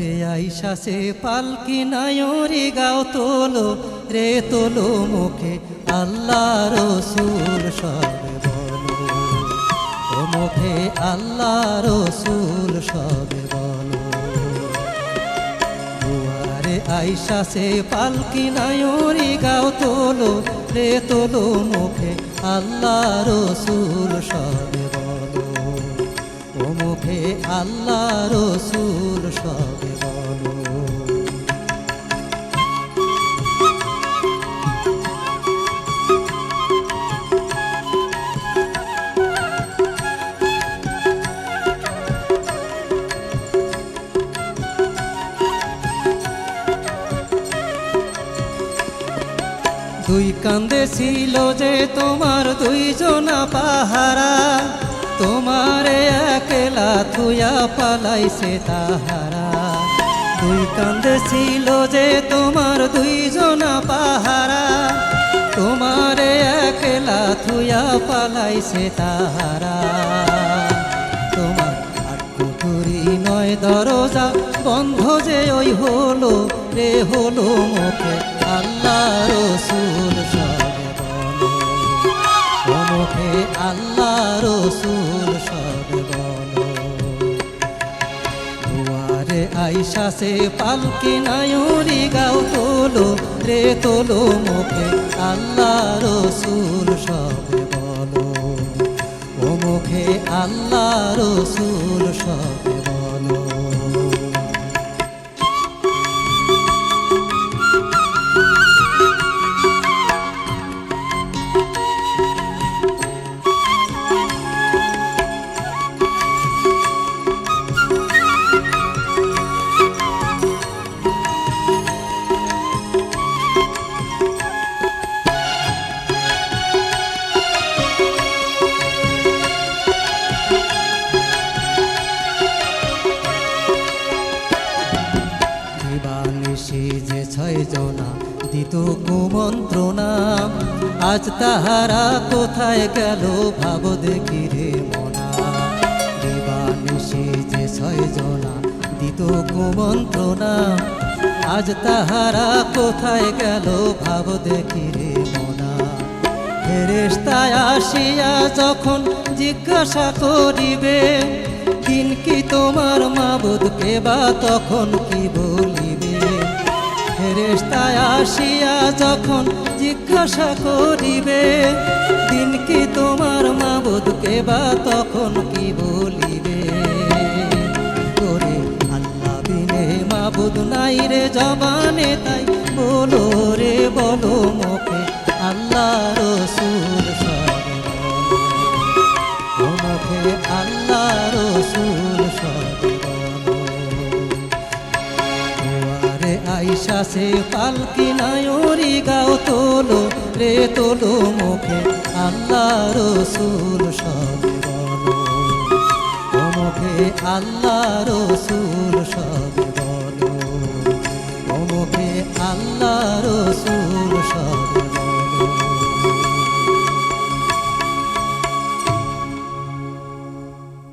রে আইসা সে পালকি নায়রি গাও তোলো রে তোলো মুখে আল্লাহ রসুল সবে বলো, ও মুখে আল্লাহ রসুল সবে বলো। দুয়ারে আইসা সে পালকি নায়রি গাও তোলো রে তোলো মুখে আল্লাহ রসুল সবে বলো, ও মুখে আল্লাহ রসুল সবে বলো। দুই কান্দে ছিল যে তোমার দুইজনা পাহারা, তোমারে একলা থুয়া পালাইছে তাহারা। দুই কান্দে ছিল যে তোমার দুইজনা পাহারা, তোমারে একলা থুয়া পালাইছে তাহারা। তোমার আটকুটুরি নয় দরজা বন্ধ যে ওই হলো রে হলো মুখে আল্লাহ রসুল সবে বলো, ও মুখে আল্লাহ রসুল সবে বলো। দুয়ারে আইসা সে পালকি নায়রি গাও তোলো রে তোলো মুখে আল্লাহ রসুল সবে বলো, ও মুখে আল্লাহ রসুল সবে বলো। নিশি যে ছয় জনা দিত কুমন্ত্রণা, আজ তাহারা কোথায় গেল ভাব দেখি রে মনা। দিবানিশি যে ছয় জনা দিত কুমন্ত্রণা, আজ তাহারা কোথায় গেল ভাব দেখি রে মনা। ফেরেশতায় আসিয়া যখন জিজ্ঞাসা করিবে দিন কি তোমার মাবুদকে বা তখন কি বলিবে। ফেরেশতায় আসিয়া যখন জিজ্ঞাসা করিবে দিন কি তোমার মাবুদকে বা তখন কি বলিবে। করে আল্লাহ বিনে মাবুদ নাই রে জবানে তাই বলো রে বলো মুখে আল্লাহ রসুল সবে বলো, ও মুখে আল্লাহ রসুল সবে বলো। দুয়ারে আইসা সে পালকি নায়রি গাও তোলো রে তোলো মুখে আল্লাহ রসুল সবে বলো, ও মুখে আল্লাহ রসুল সবে বলো, ও মুখে আল্লাহ রসুল সবে